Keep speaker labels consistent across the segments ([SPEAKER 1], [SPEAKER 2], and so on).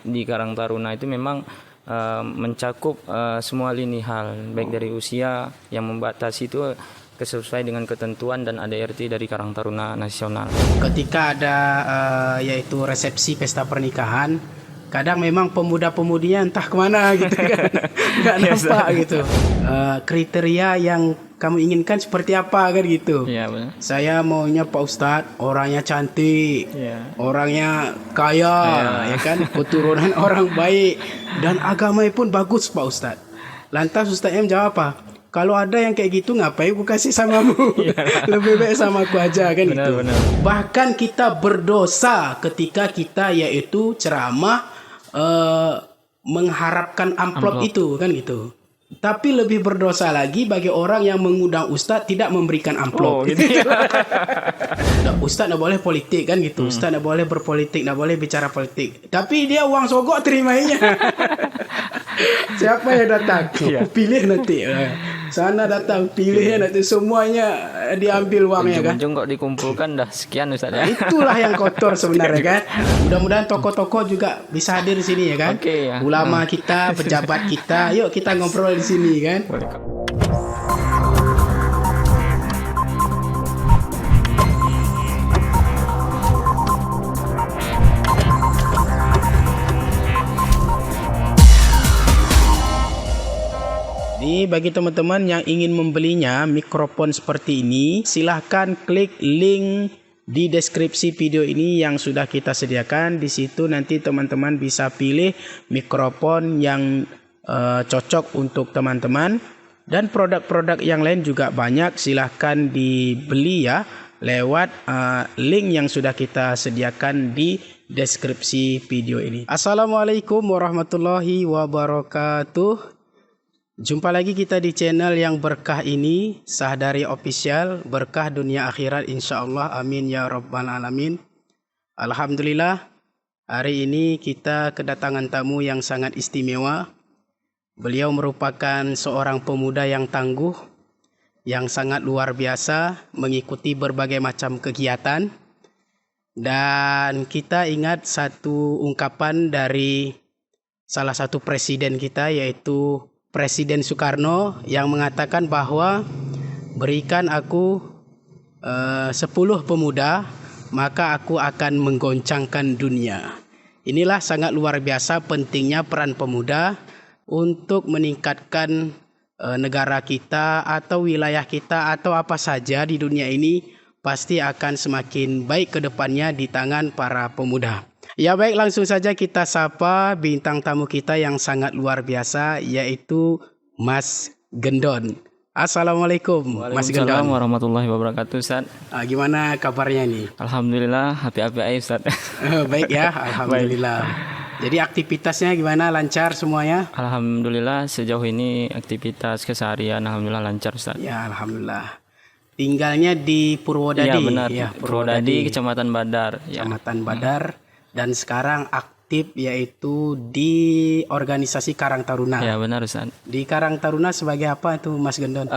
[SPEAKER 1] di Karang Taruna itu memang mencakup semua lini hal, baik dari usia yang membatasi itu sesuai dengan ketentuan dan ADRT dari Karang Taruna Nasional.
[SPEAKER 2] Ketika ada yaitu resepsi pesta pernikahan, kadang memang pemuda-pemudinya entah kemana gitu kan, nggak nampak gitu. Kriteria yang kamu inginkan seperti apa kan gitu?
[SPEAKER 1] Iya benar.
[SPEAKER 2] Saya maunya Pak Ustadz orangnya cantik, orangnya kaya, ya kan, keturunan orang baik dan agamanya pun bagus Pak Ustadz. Lantas Ustadz M jawab apa? Kalau ada yang kayak gitu ngapain aku kasih samamu? Lebih baik sama aku aja kan gitu.
[SPEAKER 1] Benar.
[SPEAKER 2] Bahkan kita berdosa ketika kita yaitu ceramah mengharapkan amplop itu kan gitu. Tapi lebih berdosa lagi bagi orang yang mengundang Ustadz tidak memberikan amplop.
[SPEAKER 1] Gitu ya.
[SPEAKER 2] Ustadz tidak boleh politik kan gitu. Ustadz tidak boleh berpolitik, tidak boleh bicara politik. Tapi dia uang sogok terimanya. Siapa yang datang? Pilih nanti. Sana datang, pilihnya nanti semuanya diambil uangnya kan.
[SPEAKER 1] Ujung-ujung kok dikumpulkan dah sekian Ustaz ya.
[SPEAKER 2] Itulah yang kotor sebenarnya kan. Mudah-mudahan tokoh-tokoh juga bisa hadir di sini ya kan.
[SPEAKER 1] Ya.
[SPEAKER 2] Ulama kita, pejabat kita, yuk kita ngobrol di sini kan. Ini bagi teman-teman yang ingin membelinya mikrofon seperti ini, silahkan klik link di deskripsi video ini yang sudah kita sediakan. Di situ nanti teman-teman bisa pilih mikrofon yang cocok untuk teman-teman. Dan produk-produk yang lain juga banyak, silahkan dibeli ya lewat link yang sudah kita sediakan di deskripsi video ini. Assalamualaikum warahmatullahi wabarakatuh. Jumpa lagi kita di channel yang berkah ini, Sahdari Official, berkah dunia akhirat insyaallah, amin ya rabbal alamin. Alhamdulillah, hari ini kita kedatangan tamu yang sangat istimewa. Beliau merupakan seorang pemuda yang tangguh, yang sangat luar biasa, mengikuti berbagai macam kegiatan. Dan kita ingat satu ungkapan dari salah satu presiden kita, yaitu Presiden Soekarno, yang mengatakan bahwa berikan aku 10 pemuda, maka aku akan menggoncangkan dunia. Inilah sangat luar biasa pentingnya peran pemuda untuk meningkatkan negara kita atau wilayah kita atau apa saja di dunia ini pasti akan semakin baik ke depannya di tangan para pemuda. Ya baik, langsung saja kita sapa bintang tamu kita yang sangat luar biasa, yaitu Mas Gendon. Assalamualaikum Mas Gendon.
[SPEAKER 1] Waalaikumsalam warahmatullahi wabarakatuh Ustaz.
[SPEAKER 2] Gimana kabarnya nih?
[SPEAKER 1] Alhamdulillah, happy aja Ustaz.
[SPEAKER 2] Baik ya, alhamdulillah. Jadi aktivitasnya gimana, lancar semuanya?
[SPEAKER 1] Alhamdulillah, sejauh ini aktivitas keseharian alhamdulillah lancar Ustaz.
[SPEAKER 2] Ya alhamdulillah. Tinggalnya di Purwodadi.
[SPEAKER 1] Ya benar,
[SPEAKER 2] ya,
[SPEAKER 1] Purwodadi, Kecamatan Badar.
[SPEAKER 2] Kecamatan Badar. Dan sekarang aktif yaitu di organisasi Karang Taruna.
[SPEAKER 1] Ya benar Ustaz.
[SPEAKER 2] Di Karang Taruna sebagai apa itu Mas Gendon?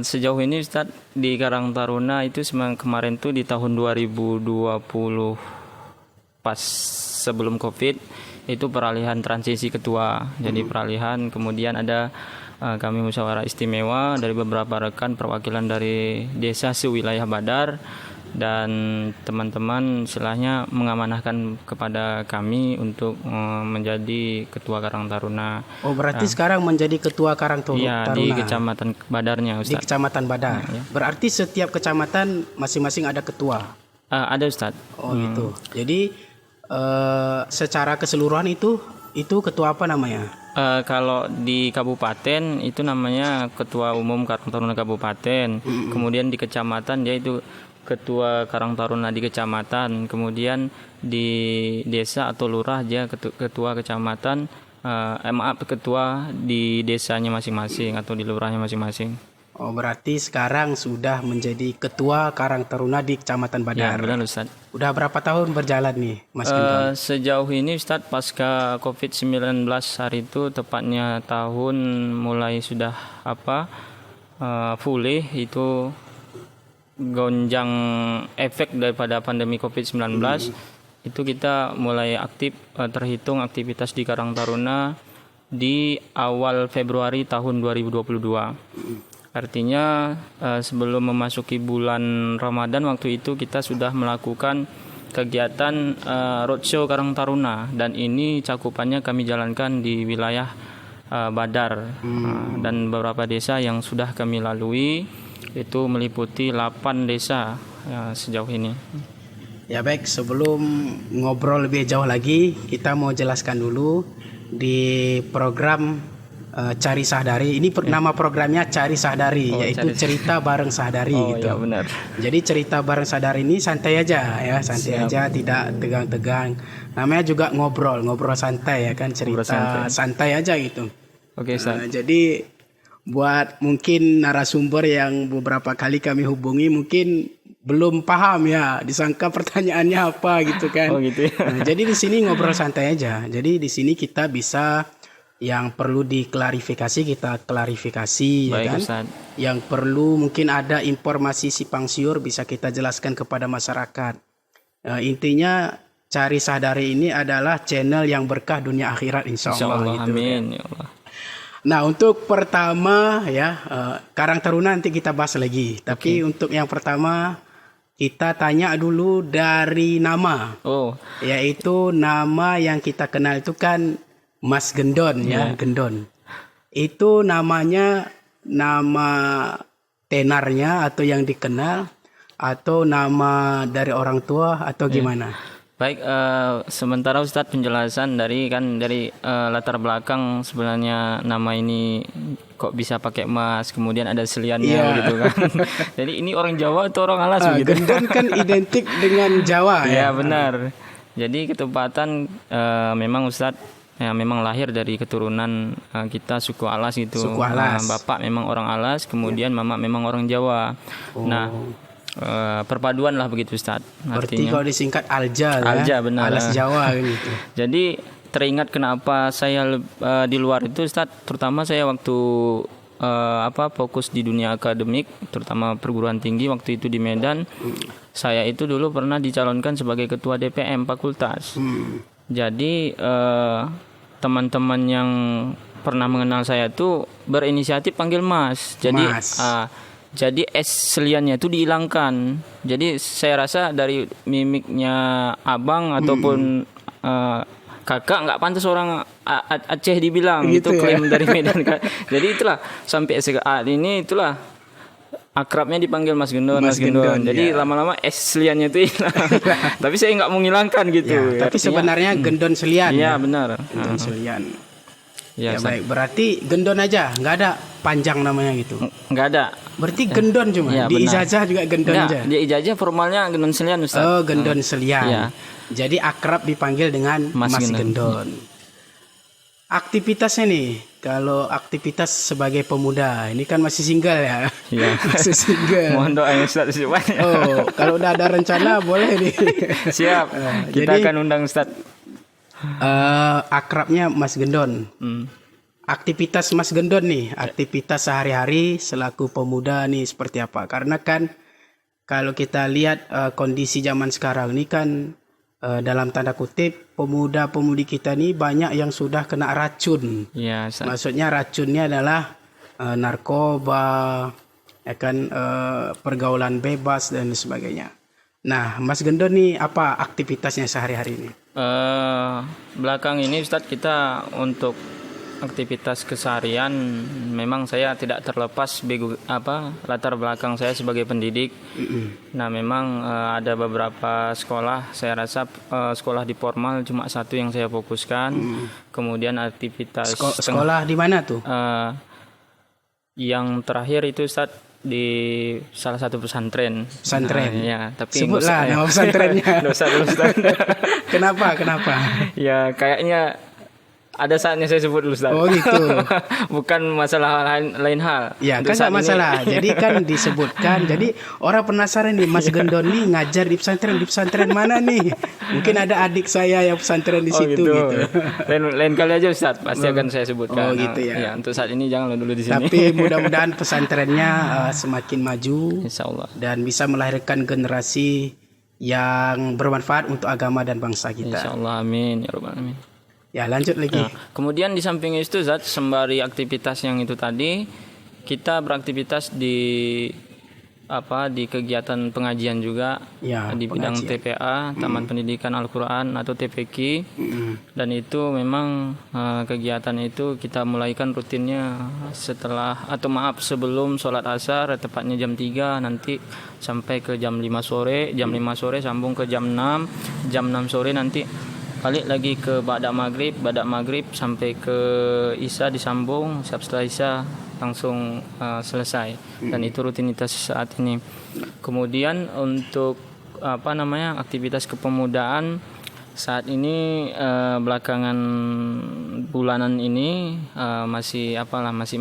[SPEAKER 1] Sejauh ini Ustaz di Karang Taruna itu kemarin tuh di tahun 2020 pas sebelum Covid itu peralihan transisi ketua. Jadi peralihan, kemudian ada kami musyawarah istimewa dari beberapa rekan perwakilan dari desa sewilayah Badar. Dan teman-teman istilahnya mengamanahkan kepada kami untuk menjadi ketua Karang Taruna.
[SPEAKER 2] Oh berarti sekarang menjadi ketua Karang Taruna?
[SPEAKER 1] Iya, di Kecamatan Badarnya Ustaz.
[SPEAKER 2] Di Kecamatan Badar. Ya. Berarti setiap kecamatan masing-masing ada ketua?
[SPEAKER 1] Ada Ustaz.
[SPEAKER 2] Oh gitu. Jadi secara keseluruhan itu ketua apa namanya?
[SPEAKER 1] Kalau di kabupaten itu namanya Ketua Umum Karang Taruna Kabupaten. Kemudian di kecamatan dia itu Ketua Karang Taruna di kecamatan. Kemudian di desa atau lurah dia ketua kecamatan, ketua di desanya masing-masing atau di lurahnya masing-masing.
[SPEAKER 2] Oh berarti sekarang sudah menjadi ketua Karang Taruna di Kecamatan Badar.
[SPEAKER 1] Ya benar Ustaz.
[SPEAKER 2] Udah berapa tahun berjalan nih Mas Gendon?
[SPEAKER 1] Sejauh ini Ustaz pasca COVID-19 hari itu tepatnya tahun mulai sudah pulih itu gonjang efek daripada pandemi COVID-19. itu kita mulai aktif terhitung aktivitas di Karang Taruna di awal Februari tahun 2022. Artinya sebelum memasuki bulan Ramadan waktu itu kita sudah melakukan kegiatan roadshow Karang Taruna, dan ini cakupannya kami jalankan di wilayah Badar dan beberapa desa yang sudah kami lalui, itu meliputi 8 desa sejauh ini.
[SPEAKER 2] Ya baik, sebelum ngobrol lebih jauh lagi, kita mau jelaskan dulu di program Cari Sahdari. Ini nama programnya Cari Sahdari, yaitu cerita bareng Sahdari gitu.
[SPEAKER 1] Ya benar.
[SPEAKER 2] Jadi cerita bareng Sahdari ini santai aja ya, santai aja, tidak tegang-tegang. Namanya juga ngobrol santai ya kan, cerita santai aja gitu.
[SPEAKER 1] Oke,
[SPEAKER 2] jadi buat mungkin narasumber yang beberapa kali kami hubungi mungkin belum paham ya, disangka pertanyaannya apa gitu kan.
[SPEAKER 1] Oh gitu ya.
[SPEAKER 2] Nah, jadi di sini ngobrol santai aja. Jadi di sini kita bisa yang perlu diklarifikasi kita klarifikasi.
[SPEAKER 1] Baik,
[SPEAKER 2] ya kan.
[SPEAKER 1] Ustaz.
[SPEAKER 2] Yang perlu mungkin ada informasi simpang siur bisa kita jelaskan kepada masyarakat. Intinya Cari Sahdari ini adalah channel yang berkah dunia akhirat insya Allah gitu.
[SPEAKER 1] Amin
[SPEAKER 2] ya.
[SPEAKER 1] ya Allah.
[SPEAKER 2] Nah, untuk pertama ya Karang Taruna nanti kita bahas lagi. Tapi untuk yang pertama kita tanya dulu dari nama. Yaitu nama yang kita kenal itu kan Mas Gendon ya, Gendon. Itu namanya nama tenarnya atau yang dikenal atau nama dari orang tua atau gimana?
[SPEAKER 1] Baik, sementara Ustadz penjelasan dari latar belakang sebenarnya nama ini kok bisa pakai Mas, kemudian ada seliannya gitu kan. Jadi ini orang Jawa atau orang Alas begitu?
[SPEAKER 2] Gendon kan identik dengan Jawa ya.
[SPEAKER 1] Ya benar. Jadi ketepatan memang Ustadz memang lahir dari keturunan kita suku Alas gitu.
[SPEAKER 2] Suku Alas.
[SPEAKER 1] Bapak memang orang Alas, kemudian mama memang orang Jawa. Nah, perpaduan lah begitu Ustaz.
[SPEAKER 2] Berarti kalau disingkat Alja
[SPEAKER 1] ya? Benar.
[SPEAKER 2] Alas Jawa gitu.
[SPEAKER 1] Jadi teringat kenapa saya di luar itu Ustaz, terutama saya waktu fokus di dunia akademik, terutama perguruan tinggi waktu itu di Medan. Saya itu dulu pernah dicalonkan sebagai ketua DPM fakultas. Jadi teman-teman yang pernah mengenal saya itu berinisiatif panggil Mas. Jadi S seliannya itu dihilangkan. Jadi saya rasa dari mimiknya abang ataupun kakak nggak pantas orang Aceh dibilang gitu, itu klaim dari Medan kan. Jadi itulah sampai saat ini itulah akrabnya dipanggil Mas Gendon. Jadi lama-lama S seliannya itu hilang. Tapi saya nggak mau ngilangkan gitu.
[SPEAKER 2] Ya, tapi sebenarnya Gendon Selian.
[SPEAKER 1] Iya benar.
[SPEAKER 2] Gendon Selian.
[SPEAKER 1] Ya
[SPEAKER 2] baik, berarti Gendon aja, nggak ada panjang namanya gitu.
[SPEAKER 1] Nggak ada.
[SPEAKER 2] Berarti Gendon cuma. Di ijazah juga Gendon aja.
[SPEAKER 1] Di ijazah formalnya Gendon Selian Ustaz.
[SPEAKER 2] Oh, Gendon Selian.
[SPEAKER 1] Ya.
[SPEAKER 2] Jadi akrab dipanggil dengan Mas Gendon. Aktivitasnya nih, kalau aktivitas sebagai pemuda, ini kan masih single ya.
[SPEAKER 1] Iya.
[SPEAKER 2] Masih single.
[SPEAKER 1] Mohon doanya Ustaz secepatnya.
[SPEAKER 2] Oh, kalau udah ada rencana boleh nih.
[SPEAKER 1] Siap. Kita akan undang Ustaz.
[SPEAKER 2] Akrabnya Mas Gendon. Aktivitas Mas Gendon nih, aktivitas sehari-hari selaku pemuda nih seperti apa? Karena kan kalau kita lihat kondisi zaman sekarang ini kan dalam tanda kutip pemuda-pemudi kita nih banyak yang sudah kena racun.
[SPEAKER 1] Ya,
[SPEAKER 2] maksudnya racunnya adalah narkoba, ya kan, pergaulan bebas dan sebagainya. Nah, Mas Gendon nih apa aktivitasnya sehari-hari ini?
[SPEAKER 1] Belakang ini Ustadz, kita untuk aktivitas keseharian memang saya tidak terlepas latar belakang saya sebagai pendidik. Nah, memang ada beberapa sekolah, saya rasa sekolah di formal cuma satu yang saya fokuskan. Kemudian aktivitas
[SPEAKER 2] sekolah di mana tuh?
[SPEAKER 1] Yang terakhir itu Ustadz di salah satu pesantren. Ya, tapi
[SPEAKER 2] sebutlah nama pesantrennya.
[SPEAKER 1] Dosa dulu Ustaz.
[SPEAKER 2] Kenapa?
[SPEAKER 1] Ya, kayaknya ada saatnya saya sebut dulu Ustaz.
[SPEAKER 2] Oh gitu.
[SPEAKER 1] Bukan masalah lain hal.
[SPEAKER 2] Ya kan nggak masalah. Jadi kan disebutkan. Jadi orang penasaran nih, Mas Gendon nih ngajar di pesantren mana nih? Mungkin ada adik saya yang pesantren di situ gitu.
[SPEAKER 1] Lain kali aja Ustaz, pasti akan saya sebutkan.
[SPEAKER 2] Oh gitu ya.
[SPEAKER 1] Ya, untuk saat ini jangan dulu di sini.
[SPEAKER 2] Tapi mudah-mudahan pesantrennya semakin maju.
[SPEAKER 1] Insya Allah.
[SPEAKER 2] Dan bisa melahirkan generasi yang bermanfaat untuk agama dan bangsa kita.
[SPEAKER 1] Insyaallah, amin ya rabbal alamin.
[SPEAKER 2] Ya, lanjut lagi.
[SPEAKER 1] Nah, kemudian di samping itu Zat, sembari aktivitas yang itu tadi, kita beraktivitas di kegiatan pengajian juga,
[SPEAKER 2] Ya,
[SPEAKER 1] di bidang TPA, Taman Pendidikan Al-Qur'an atau TPQ. Dan itu memang kegiatan itu kita mulaikan rutinnya sebelum sholat asar, tepatnya jam 3 nanti sampai ke jam 5 sore. Jam 5 sore sambung ke jam 6. Jam 6 sore nanti balik lagi ke Ba'da maghrib sampai ke Isya disambung. Setelah Isya langsung selesai. Dan itu rutinitas saat ini. Kemudian untuk aktivitas kepemudaan saat ini belakangan bulanan ini masih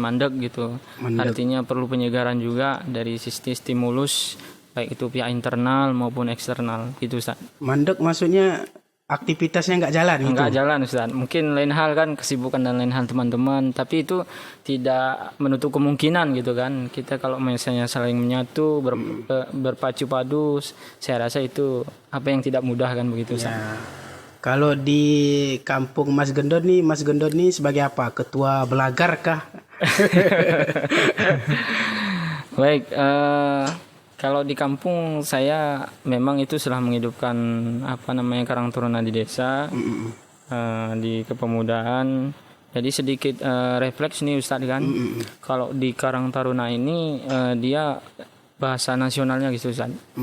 [SPEAKER 1] mandek gitu. Artinya perlu penyegaran juga dari sisi stimulus, baik itu pihak internal maupun eksternal gitu Ustaz.
[SPEAKER 2] Mandek maksudnya aktivitasnya nggak jalan gitu?
[SPEAKER 1] Nggak jalan Ustaz. Mungkin lain hal kan, kesibukan dan lain hal teman-teman, tapi itu tidak menutup kemungkinan gitu kan. Kita kalau misalnya saling menyatu, berpacu padu, saya rasa itu apa yang tidak mudah kan begitu Ustaz.
[SPEAKER 2] Ya. Kalau di kampung Mas Gendon nih sebagai apa? Ketua belagar kah?
[SPEAKER 1] Baik, kalau di kampung saya memang itu sudah menghidupkan Karang Taruna di desa, di kepemudaan. Jadi sedikit refleks nih Ustadz kan. Kalau di Karang Taruna ini dia bahasa nasionalnya gitu Ustadz.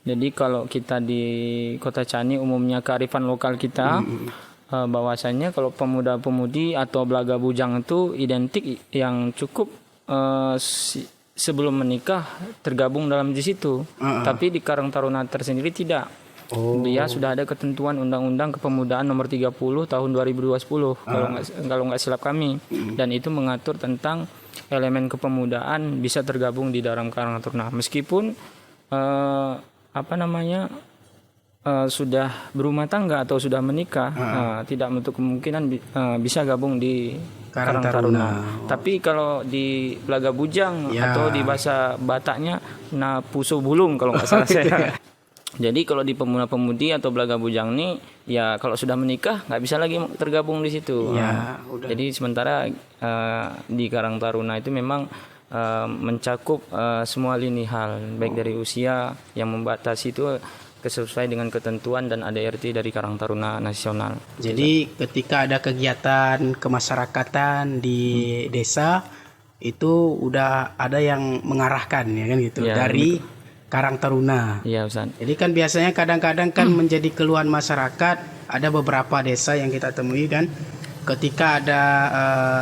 [SPEAKER 1] Jadi kalau kita di Kota Cani umumnya kearifan lokal kita, bahwasanya kalau pemuda-pemudi atau belaga bujang itu identik yang cukup sebelum menikah tergabung dalam di situ. Tapi di Karang Taruna tersendiri tidak. Dia sudah ada ketentuan Undang-Undang Kepemudaan Nomor 30 Tahun 2020 kalau nggak silap kami. Dan itu mengatur tentang elemen kepemudaan bisa tergabung di dalam Karang Taruna. Meskipun sudah berumah tangga atau sudah menikah, tidak menutup kemungkinan bisa gabung di Karang Taruna. Tapi kalau di Belaga Bujang atau di bahasa Bataknya Puso Bulung kalau nggak salah saya. Jadi kalau di pemuda-pemudi atau Belaga Bujang ini ya kalau sudah menikah nggak bisa lagi tergabung di situ. Jadi sementara di Karang Taruna itu memang mencakup semua lini hal, baik dari usia yang membatasi itu sesuai dengan ketentuan dan ADRT dari Karang Taruna Nasional.
[SPEAKER 2] Jadi ketika ada kegiatan kemasyarakatan di desa itu udah ada yang mengarahkan ya kan gitu dari Karang Taruna.
[SPEAKER 1] Iya Ustaz.
[SPEAKER 2] Jadi kan biasanya kadang-kadang kan menjadi keluhan masyarakat, ada beberapa desa yang kita temui kan ketika ada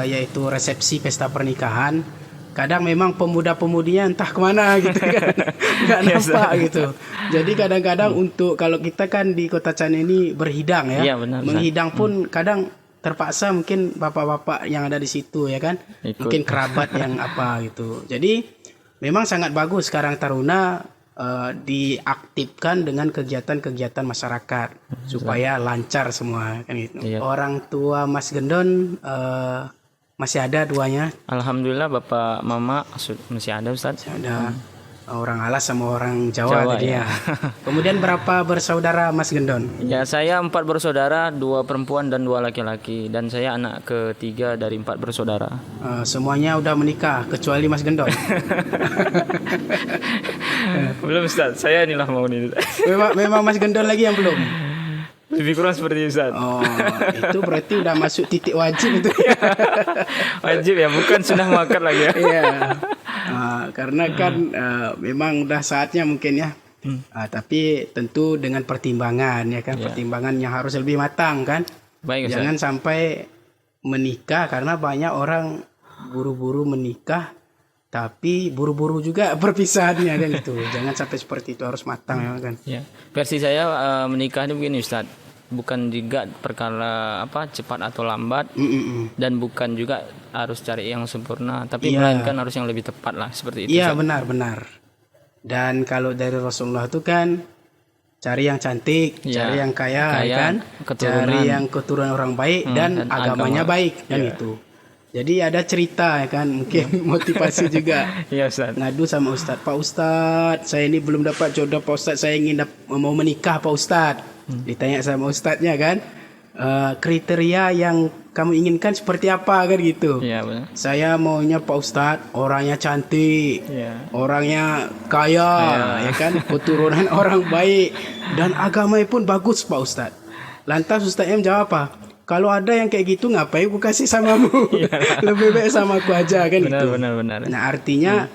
[SPEAKER 2] yaitu resepsi pesta pernikahan, kadang memang pemuda-pemudinya entah kemana gitu kan, nggak nampak gitu. Jadi kadang-kadang untuk kalau kita kan di Kota Cani ini berhidang ya,
[SPEAKER 1] benar,
[SPEAKER 2] menghidang pun kadang terpaksa mungkin bapak-bapak yang ada di situ ya kan, mungkin kerabat yang apa gitu. Jadi memang sangat bagus Karang Taruna diaktifkan dengan kegiatan-kegiatan masyarakat supaya lancar semua kan gitu. Orang tua Mas Gendon masih ada duanya?
[SPEAKER 1] Alhamdulillah Bapak Mama masih ada Ustaz.
[SPEAKER 2] Masih ada. Orang Alas sama orang Jawa tadi ya. Kemudian berapa bersaudara Mas Gendon?
[SPEAKER 1] Ya saya 4 bersaudara, 2 perempuan dan 2 laki-laki. Dan saya anak ketiga dari 4 bersaudara.
[SPEAKER 2] Semuanya udah menikah kecuali Mas Gendon.
[SPEAKER 1] Belum Ustaz, saya inilah mau nih.
[SPEAKER 2] Memang Mas Gendon lagi yang belum?
[SPEAKER 1] Lebih kurang seperti itu Ustaz.
[SPEAKER 2] Itu berarti udah masuk titik wajib itu.
[SPEAKER 1] Wajib ya, bukan sunnah muakkad lagi ya.
[SPEAKER 2] Iya. Karena kan memang udah saatnya mungkin ya. Tapi tentu dengan pertimbangan ya kan, pertimbangan yang harus lebih matang kan.
[SPEAKER 1] Baik,
[SPEAKER 2] jangan sampai menikah karena banyak orang buru-buru menikah tapi buru-buru juga perpisahannya kan itu. Jangan sampai seperti itu, harus matang ya kan. Ya.
[SPEAKER 1] Versi saya menikah ini begini Ustaz, bukan juga perkara cepat atau lambat, dan bukan juga harus cari yang sempurna, tapi melainkan harus yang lebih tepat lah seperti itu.
[SPEAKER 2] Iya benar. Dan kalau dari Rasulullah itu kan cari yang cantik, cari yang kaya kan, cari yang keturunan orang baik dan agamanya baik kan itu. Jadi ada cerita ya kan, mungkin motivasi juga.
[SPEAKER 1] Iya Ustaz.
[SPEAKER 2] Ngadu sama Ustadz, Pak Ustadz, saya ini belum dapat jodoh Pak Ustadz, saya ingin mau menikah Pak Ustadz. Ditanya sama Ustadznya kan, kriteria yang kamu inginkan seperti apa kan gitu.
[SPEAKER 1] Iya benar.
[SPEAKER 2] Saya maunya Pak Ustadz orangnya cantik,
[SPEAKER 1] Iya.
[SPEAKER 2] orangnya kaya, ya kan, keturunan orang baik, dan agamanya pun bagus Pak Ustadz. Lantas Ustadznya menjawab apa? Kalau ada yang kayak gitu ngapain aku kasih samamu? Lebih baik sama aku aja kan
[SPEAKER 1] Benar,
[SPEAKER 2] gitu.
[SPEAKER 1] benar.
[SPEAKER 2] Nah artinya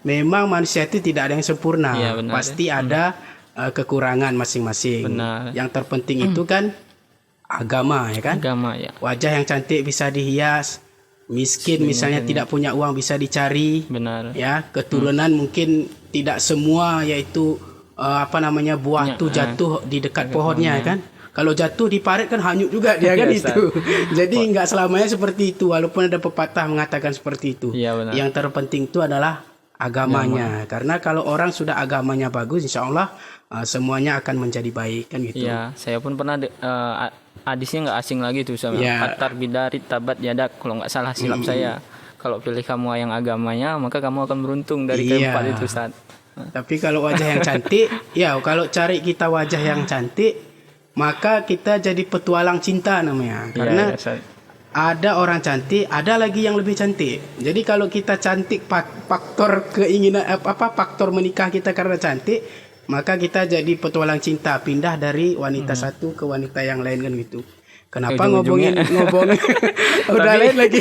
[SPEAKER 2] memang manusia itu tidak ada yang sempurna.
[SPEAKER 1] Iya, benar.
[SPEAKER 2] Pasti ada kekurangan masing-masing.
[SPEAKER 1] Benar.
[SPEAKER 2] Yang terpenting itu kan agama ya kan.
[SPEAKER 1] Agama ya.
[SPEAKER 2] Wajah yang cantik bisa dihias. Miskin misalnya tidak punya uang bisa dicari.
[SPEAKER 1] Benar.
[SPEAKER 2] Ya, keturunan mungkin tidak semua yaitu buah tuh jatuh di dekat pohonnya kan. Kalau jatuh di parit kan hanyut juga dia kan
[SPEAKER 1] Iya,
[SPEAKER 2] itu. Jadi nggak selamanya seperti itu walaupun ada pepatah mengatakan seperti itu.
[SPEAKER 1] Iya, benar.
[SPEAKER 2] Yang terpenting itu adalah agamanya. Karena kalau orang sudah agamanya bagus insya Allah semuanya akan menjadi baik kan gitu.
[SPEAKER 1] Iya, saya pun pernah hadisnya nggak asing lagi tuh sama
[SPEAKER 2] Ya.
[SPEAKER 1] Fatar bidari tabat yadak, kalau nggak salah silap saya. Kalau pilih kamu yang agamanya, maka kamu akan beruntung dari
[SPEAKER 2] Iya.
[SPEAKER 1] keempat itu Ustaz.
[SPEAKER 2] Tapi kalau wajah yang cantik, ya kalau cari kita wajah yang cantik, maka kita jadi petualang cinta namanya. Karena
[SPEAKER 1] Iya, Ustaz.
[SPEAKER 2] ada orang cantik, ada lagi yang lebih cantik. Jadi kalau kita cantik, faktor keinginan faktor menikah kita karena cantik, maka kita jadi petualang cinta, pindah dari wanita satu ke wanita yang lain kan gitu. Kenapa ngomongin udah
[SPEAKER 1] Tapi-
[SPEAKER 2] lain lagi?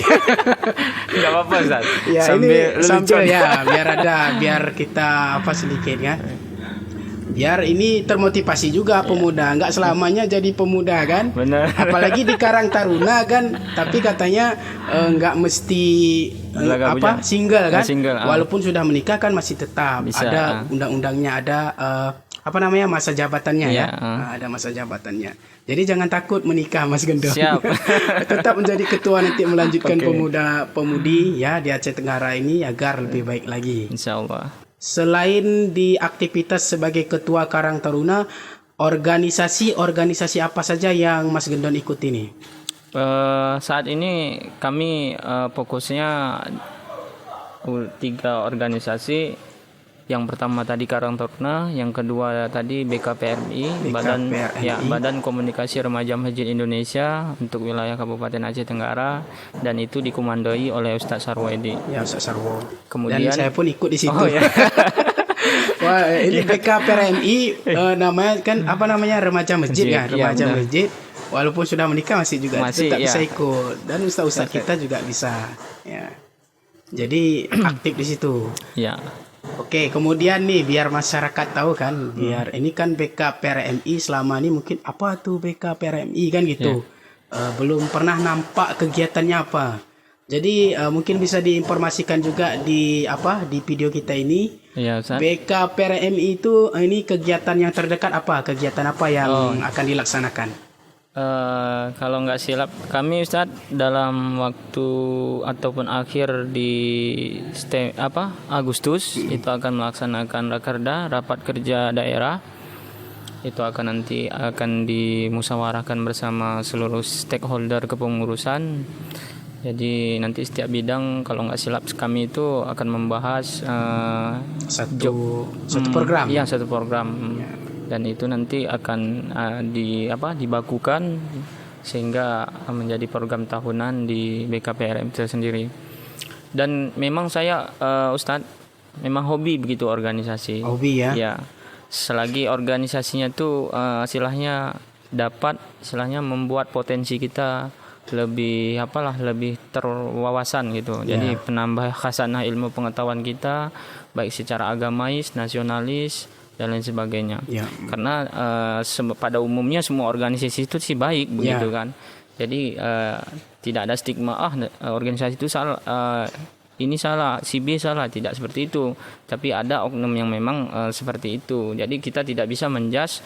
[SPEAKER 1] Nggak apa-apa Ustaz.
[SPEAKER 2] Ya
[SPEAKER 1] Sambil
[SPEAKER 2] ini sambil
[SPEAKER 1] lelucon.
[SPEAKER 2] ya biar kita sedikit kan. Biar ini termotivasi juga pemuda, nggak selamanya jadi pemuda kan.
[SPEAKER 1] Benar.
[SPEAKER 2] Apalagi di Karang Taruna kan, tapi katanya nggak mesti
[SPEAKER 1] Belaga bujang.
[SPEAKER 2] single kan.
[SPEAKER 1] Single,
[SPEAKER 2] Walaupun sudah menikah kan masih tetap
[SPEAKER 1] Bisa,
[SPEAKER 2] ada undang-undangnya, ada masa jabatannya
[SPEAKER 1] Iya,
[SPEAKER 2] ya. Ada masa jabatannya. Jadi jangan takut menikah Mas Gendong.
[SPEAKER 1] Siap.
[SPEAKER 2] Tetap menjadi ketua nanti melanjutkan
[SPEAKER 1] Oke.
[SPEAKER 2] pemuda-pemudi ya di Aceh Tenggara ini agar lebih baik lagi.
[SPEAKER 1] Insya Allah.
[SPEAKER 2] Selain di aktivitas sebagai ketua Karang Taruna, organisasi apa saja yang Mas Gendon ikuti nih?
[SPEAKER 1] Saat ini kami fokusnya 3 organisasi. Yang pertama tadi Karang Taruna, yang kedua tadi BKPRMI, Badan Komunikasi Remaja Masjid Indonesia untuk wilayah Kabupaten Aceh Tenggara, dan itu dikomandoi oleh Ustadz Sarwedi.
[SPEAKER 2] Ya, Ustaz Sarwo.
[SPEAKER 1] Kemudian-
[SPEAKER 2] Dan saya pun ikut di situ.
[SPEAKER 1] Oh ya.
[SPEAKER 2] Wah, ini BKPRMI namanya kan remaja masjid
[SPEAKER 1] Masjid,
[SPEAKER 2] kan,
[SPEAKER 1] iya,
[SPEAKER 2] remaja
[SPEAKER 1] benar.
[SPEAKER 2] masjid. Walaupun sudah menikah masih tetap
[SPEAKER 1] iya.
[SPEAKER 2] bisa ikut, dan ustaz-ustaz kita juga bisa. Ya. Jadi aktif di situ.
[SPEAKER 1] Ya.
[SPEAKER 2] Oke, kemudian nih biar masyarakat tahu kan, biar ini kan BKPRMI selama ini mungkin apa tuh BKPRMI kan gitu. Belum pernah nampak kegiatannya apa. Jadi mungkin bisa diinformasikan juga di video kita ini.
[SPEAKER 1] Iya, Ustaz.
[SPEAKER 2] BKPRMI itu ini kegiatan yang terdekat apa? Kegiatan apa yang akan dilaksanakan?
[SPEAKER 1] Kalau nggak silap kami Ustadz dalam waktu ataupun akhir di Agustus itu akan melaksanakan rakerda, rapat kerja daerah. Itu akan dimusyawarahkan bersama seluruh stakeholder kepengurusan. Jadi nanti setiap bidang kalau nggak silap kami itu akan membahas
[SPEAKER 2] Satu program.
[SPEAKER 1] Iya, satu program. Dan itu nanti akan dibakukan sehingga menjadi program tahunan di BKPRM itu sendiri. Dan memang saya Ustadz memang hobi begitu organisasi.
[SPEAKER 2] Hobi ya.
[SPEAKER 1] Ya. Selagi organisasinya tuh istilahnya membuat potensi kita lebih terwawasan gitu. Jadi penambah khasanah ilmu pengetahuan kita baik secara agamais, nasionalis dan lain sebagainya.
[SPEAKER 2] Ya.
[SPEAKER 1] Karena pada umumnya semua organisasi itu sih baik begitu kan. Jadi tidak ada stigma organisasi itu salah, ini salah, si B salah, tidak seperti itu. Tapi ada oknum yang memang seperti itu. Jadi kita tidak bisa menjudge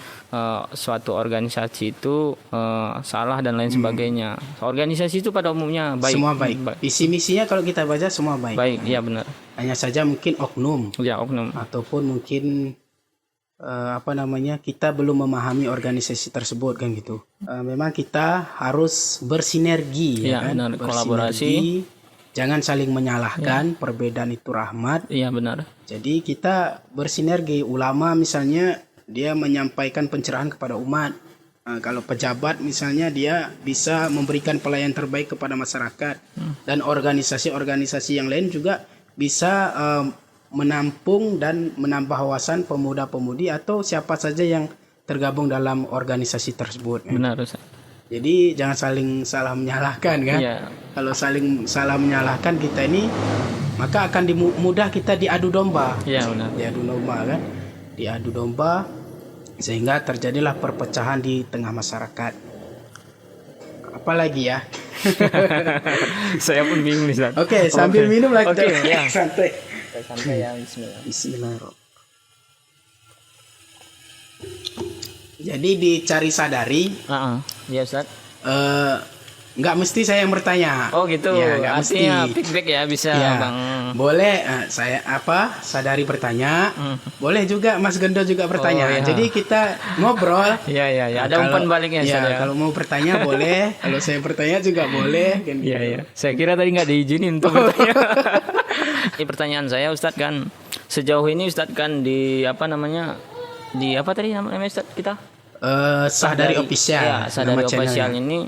[SPEAKER 1] suatu organisasi itu salah dan lain sebagainya. Organisasi itu pada umumnya baik.
[SPEAKER 2] Semua baik. Visi misinya kalau kita baca semua baik.
[SPEAKER 1] Baik, iya benar.
[SPEAKER 2] Hanya saja mungkin oknum
[SPEAKER 1] Ya, oknum.
[SPEAKER 2] ataupun mungkin kita belum memahami organisasi tersebut kan gitu. Memang kita harus bersinergi
[SPEAKER 1] Ya, benar. Kolaborasi.
[SPEAKER 2] jangan saling menyalahkan, perbedaan itu rahmat.
[SPEAKER 1] Iya benar.
[SPEAKER 2] Jadi kita bersinergi. Ulama misalnya dia menyampaikan pencerahan kepada umat. Kalau pejabat misalnya dia bisa memberikan pelayanan terbaik kepada masyarakat. Dan organisasi-organisasi yang lain juga bisa menampung dan menambah wawasan pemuda-pemudi atau siapa saja yang tergabung dalam organisasi tersebut.
[SPEAKER 1] Benar Ustaz.
[SPEAKER 2] Jadi jangan saling salah menyalahkan kan.
[SPEAKER 1] Iya.
[SPEAKER 2] Kalau saling salah menyalahkan kita ini, maka akan mudah kita diadu domba.
[SPEAKER 1] Iya benar.
[SPEAKER 2] Diadu domba kan. Diadu domba sehingga terjadilah perpecahan di tengah masyarakat. Apalagi ya?
[SPEAKER 1] Saya pun bingung nih Ustaz.
[SPEAKER 2] Oke, sambil minum lagi.
[SPEAKER 1] Oke, ya.
[SPEAKER 2] Santai.
[SPEAKER 1] Sampai ya bismillah.
[SPEAKER 2] Bismillahirrahmanirrahim. Jadi dicari sadari.
[SPEAKER 1] Iya Ustaz.
[SPEAKER 2] Nggak mesti saya yang bertanya.
[SPEAKER 1] Oh gitu.
[SPEAKER 2] Ya, nggak mesti.
[SPEAKER 1] Artinya feedback ya bisa
[SPEAKER 2] Ya,
[SPEAKER 1] Bang.
[SPEAKER 2] boleh saya sadari bertanya. Boleh juga Mas Gendo juga bertanya.
[SPEAKER 1] Oh, iya.
[SPEAKER 2] Jadi kita ngobrol.
[SPEAKER 1] Iya. Ada umpan baliknya Ustaz ya.
[SPEAKER 2] Kalau mau bertanya boleh. Kalau saya bertanya juga boleh. Kan
[SPEAKER 1] Iya.
[SPEAKER 2] gitu.
[SPEAKER 1] Saya kira tadi nggak diizinin untuk bertanya. Ini pertanyaan saya Ustadz kan, sejauh ini Ustadz kan di apa tadi namanya Ustadz kita?
[SPEAKER 2] Sahdari Official.
[SPEAKER 1] Ya, Sahdari
[SPEAKER 2] nama
[SPEAKER 1] Official
[SPEAKER 2] channelnya.
[SPEAKER 1] ini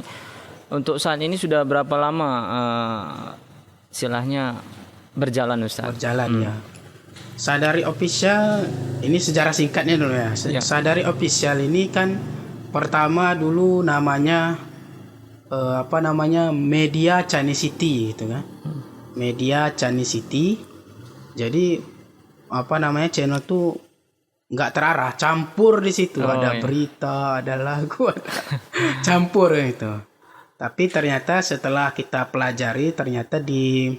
[SPEAKER 1] untuk saat ini sudah berapa lama istilahnya berjalan Ustadz?
[SPEAKER 2] Berjalan ya. Sahdari Official ini sejarah singkatnya dulu ya.
[SPEAKER 1] Ya.
[SPEAKER 2] Sahdari Official ini kan pertama dulu namanya Media Chinese City gitu kan. Media Chinese City. Jadi channel tuh nggak terarah, campur di situ. Ada berita, ada lagu, ada campur gitu. Tapi ternyata setelah kita pelajari, ternyata di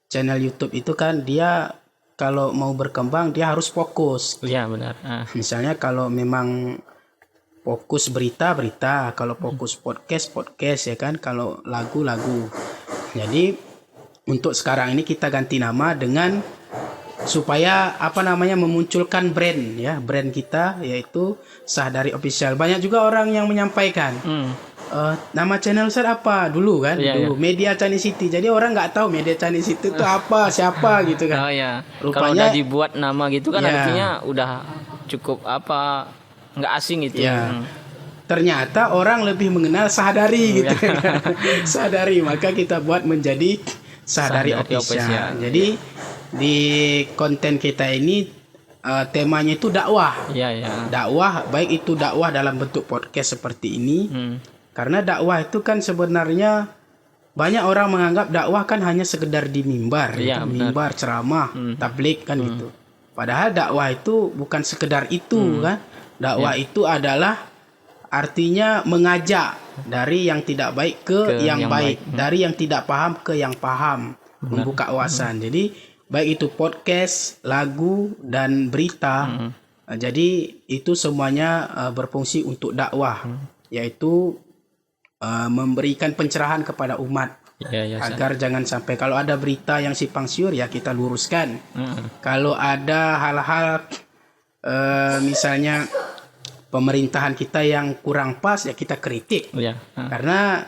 [SPEAKER 2] channel YouTube itu kan dia kalau mau berkembang dia harus fokus.
[SPEAKER 1] Iya benar.
[SPEAKER 2] Misalnya kalau memang fokus berita, kalau fokus podcast ya kan, kalau lagu. Jadi untuk sekarang ini kita ganti nama dengan supaya memunculkan brand kita yaitu Sahdari Official. Banyak juga orang yang menyampaikan nama channel Ustaz apa dulu kan, Media Chinese City. Jadi orang nggak tahu Media Chinese City itu apa, siapa gitu kan.
[SPEAKER 1] Oh ya. Kalau
[SPEAKER 2] Rupanya
[SPEAKER 1] udah dibuat nama gitu kan artinya udah cukup nggak asing gitu.
[SPEAKER 2] Ya. Ternyata orang lebih mengenal Sahdari gitu kan. Sahdari, maka kita buat menjadi Sahdari Official. Jadi di konten kita ini temanya itu dakwah.
[SPEAKER 1] Iya.
[SPEAKER 2] Dakwah, baik itu dakwah dalam bentuk podcast seperti ini. Karena dakwah itu kan sebenarnya banyak orang menganggap dakwah kan hanya sekedar di mimbar, mimbar ceramah, tablik kan gitu. Padahal dakwah itu bukan sekedar itu kan. Dakwah itu adalah artinya mengajak dari yang tidak baik ke yang baik, dari yang tidak paham ke yang paham, membuka wawasan. Jadi baik itu podcast, lagu dan berita. Jadi itu semuanya berfungsi untuk dakwah, yaitu memberikan pencerahan kepada umat. Agar jangan sampai kalau ada berita yang simpang siur ya kita luruskan. Kalau ada hal-hal misalnya pemerintahan kita yang kurang pas ya kita kritik. Karena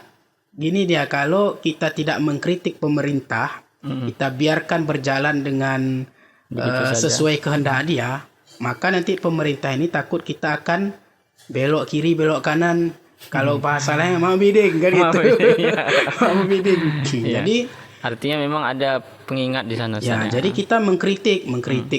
[SPEAKER 2] gini dia, kalau kita tidak mengkritik pemerintah, kita biarkan berjalan dengan sesuai kehendak dia, maka nanti pemerintah ini takut kita akan belok kiri belok kanan. Kalau bahasanya mau bidding kan gitu. Mau bidding. Jadi
[SPEAKER 1] artinya memang ada pengingat di sana.
[SPEAKER 2] Jadi kita mengkritik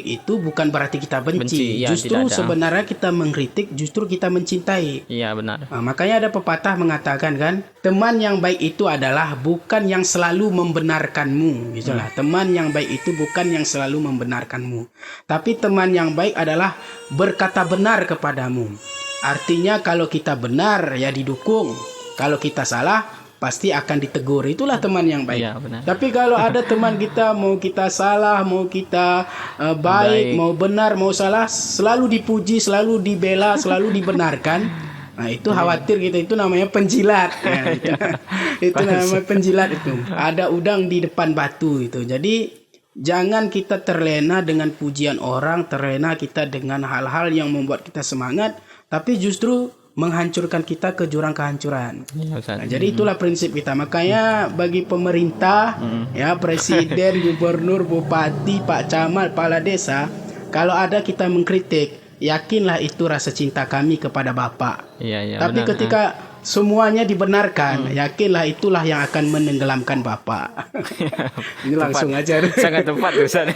[SPEAKER 2] itu bukan berarti kita benci. Justru sebenarnya kita mengkritik, justru kita mencintai.
[SPEAKER 1] Iya benar.
[SPEAKER 2] Makanya ada pepatah mengatakan kan, teman yang baik itu adalah bukan yang selalu membenarkanmu, gitulah. Teman yang baik itu bukan yang selalu membenarkanmu, tapi teman yang baik adalah berkata benar kepadamu. Artinya kalau kita benar ya didukung, kalau kita salah pasti akan ditegur. Itulah teman yang baik. Tapi kalau ada teman kita mau kita salah, mau kita baik, mau benar, mau salah, selalu dipuji, selalu dibela, selalu dibenarkan. Nah itu khawatir kita, itu namanya penjilat. Itu namanya penjilat itu. Ada udang di depan batu itu. Jadi jangan kita terlena dengan pujian orang, terlena kita dengan hal-hal yang membuat kita semangat, tapi justru menghancurkan kita ke jurang kehancuran.
[SPEAKER 1] Ya, Ustaz.
[SPEAKER 2] Nah, jadi itulah prinsip kita. Makanya bagi pemerintah, ya presiden, gubernur, bupati, pak camat, kepala desa, kalau ada kita mengkritik, yakinlah itu rasa cinta kami kepada Bapak.
[SPEAKER 1] Iya,
[SPEAKER 2] Tapi
[SPEAKER 1] benar.
[SPEAKER 2] ketika semuanya dibenarkan, yakinlah itulah yang akan menenggelamkan Bapak. Ini langsung aja.
[SPEAKER 1] Sangat tepat Ustaz.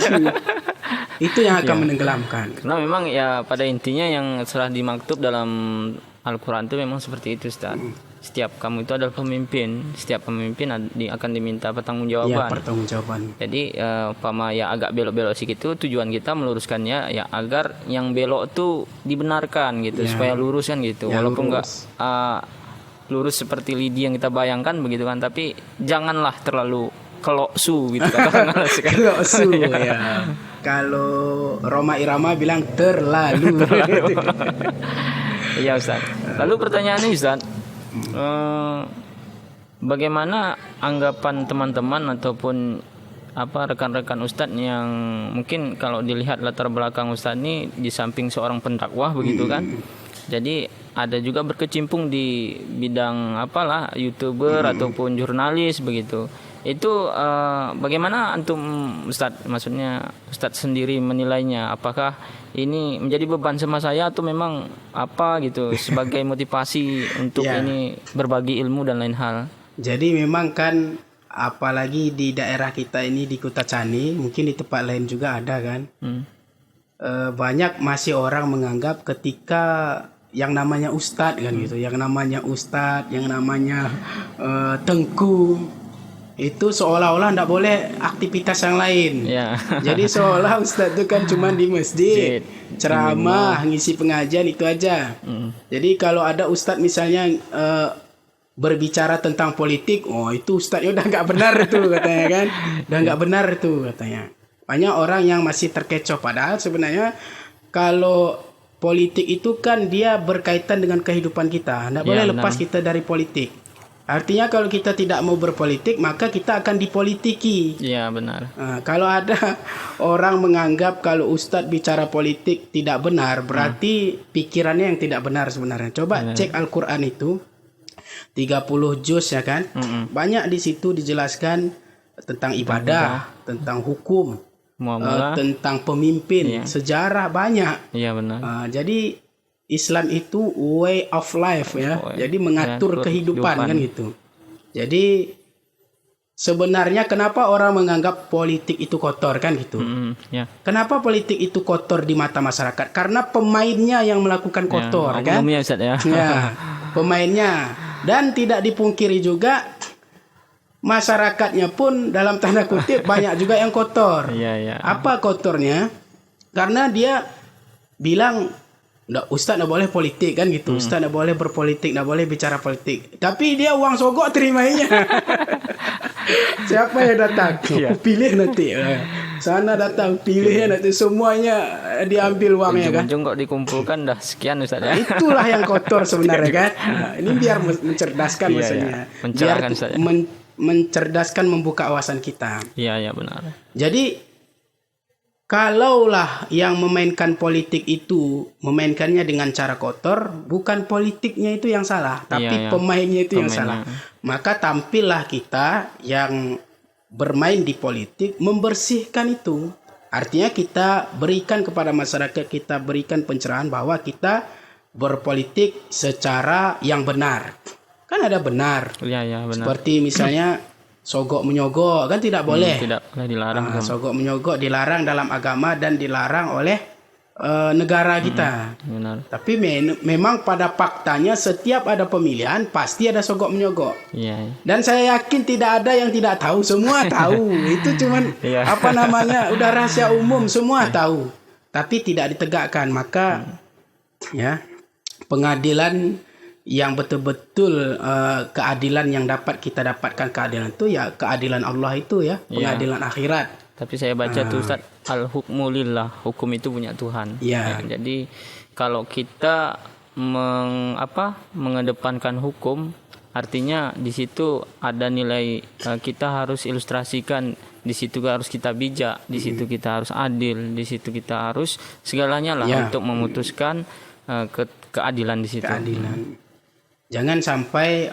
[SPEAKER 2] Itu yang akan menenggelamkan.
[SPEAKER 1] Karena memang ya pada intinya yang telah dimaktub dalam Al-Quran itu memang seperti itu Ustaz. Setiap kamu itu adalah pemimpin, setiap pemimpin akan diminta pertanggungjawaban.
[SPEAKER 2] Ya, pertanggungjawaban.
[SPEAKER 1] Jadi umpama ya agak belok-belok sih gitu, tujuan kita meluruskannya ya agar yang belok tuh dibenarkan gitu, supaya lurus kan gitu.
[SPEAKER 2] Ya,
[SPEAKER 1] Walaupun enggak
[SPEAKER 2] lurus.
[SPEAKER 1] lurus seperti lidi yang kita bayangkan begitu kan, tapi janganlah terlalu keloksu gitu katakanlah sekarang.
[SPEAKER 2] Keloksu ya. Kalau Roma Irama bilang terlalu.
[SPEAKER 1] Iya Ustaz. Lalu pertanyaannya Ustaz, bagaimana anggapan teman-teman ataupun rekan-rekan Ustadz yang mungkin kalau dilihat latar belakang Ustadz ini di samping seorang pendakwah begitu kan, jadi ada juga berkecimpung di bidang YouTuber ataupun jurnalis begitu. Itu bagaimana antum Ustadz, maksudnya Ustadz sendiri menilainya, apakah ini menjadi beban sama saya atau memang gitu sebagai motivasi untuk ini berbagi ilmu dan lain hal.
[SPEAKER 2] Jadi memang kan apalagi di daerah kita ini di Kota Cani, mungkin di tempat lain juga ada kan. Banyak masih orang menganggap ketika yang namanya ustadz kan gitu, yang namanya ustadz, yang namanya tengku itu seolah-olah tidak boleh aktivitas yang lain.
[SPEAKER 1] Ya.
[SPEAKER 2] Jadi seolah ustadz itu kan cuma di masjid, ceramah, ngisi pengajian itu aja. Jadi kalau ada ustadz misalnya berbicara tentang politik, itu ustadznya udah nggak benar itu katanya kan, udah nggak benar itu katanya. Banyak orang yang masih terkecoh, padahal sebenarnya kalau politik itu kan dia berkaitan dengan kehidupan kita, nggak boleh lepas kita dari politik. Artinya kalau kita tidak mau berpolitik, maka kita akan dipolitiki.
[SPEAKER 1] Iya benar.
[SPEAKER 2] Kalau ada orang menganggap kalau ustadz bicara politik tidak benar, berarti pikirannya yang tidak benar sebenarnya. Coba cek Al-Quran itu 30 juz ya kan. Banyak di situ dijelaskan tentang ibadah, tentang hukum, tentang pemimpin, sejarah banyak.
[SPEAKER 1] Iya benar.
[SPEAKER 2] Jadi Islam itu way of life ya. Jadi mengatur kehidupan kan gitu. Jadi sebenarnya kenapa orang menganggap politik itu kotor kan gitu. Kenapa politik itu kotor di mata masyarakat? Karena pemainnya yang melakukan kotor kan.
[SPEAKER 1] Ustaz, ya.
[SPEAKER 2] Pemainnya. Dan tidak dipungkiri juga masyarakatnya pun dalam tanda kutip banyak juga yang kotor. Apa kotornya? Karena dia bilang Ustaz nggak boleh politik kan gitu. Ustaz nggak boleh berpolitik, nggak boleh bicara politik. Tapi dia uang sogok terimanya. Siapa yang datang? Pilih nanti. Sana datang, pilihnya nanti semuanya diambil uangnya kan.
[SPEAKER 1] Ujung kok dikumpulkan dah sekian Ustaz ya.
[SPEAKER 2] Itulah yang kotor sebenarnya kan. Ini biar mencerdaskan maksudnya. Biar mencerdaskan, membuka wawasan kita.
[SPEAKER 1] Iya benar.
[SPEAKER 2] Jadi kalaulah yang memainkan politik itu memainkannya dengan cara kotor, bukan politiknya itu yang salah, tapi pemainnya itu yang salah. Maka tampillah kita yang bermain di politik membersihkan itu. Artinya kita berikan kepada masyarakat, kita berikan pencerahan bahwa kita berpolitik secara yang benar. Kan ada benar.
[SPEAKER 1] Benar.
[SPEAKER 2] Seperti misalnya sogok menyogok kan tidak boleh.
[SPEAKER 1] Tidak boleh dilarang.
[SPEAKER 2] Sogok menyogok dilarang dalam agama dan dilarang oleh negara kita.
[SPEAKER 1] Benar.
[SPEAKER 2] Tapi memang pada faktanya setiap ada pemilihan pasti ada sogok menyogok. Dan saya yakin tidak ada yang tidak tahu, semua tahu. Itu cuman udah rahasia umum, semua tahu. Tapi tidak ditegakkan, maka pengadilan yang betul-betul keadilan yang dapat kita dapatkan, keadilan itu ya keadilan Allah itu ya, pengadilan akhirat.
[SPEAKER 1] Tapi saya baca tuh Ustaz, al-hukmu lillah, hukum itu punya Tuhan. Jadi kalau kita mengedepankan hukum, artinya di situ ada nilai kita harus ilustrasikan, di situ harus kita bijak, di situ kita harus adil, di situ kita harus segalanya lah untuk memutuskan keadilan di situ.
[SPEAKER 2] keadilan. Jangan sampai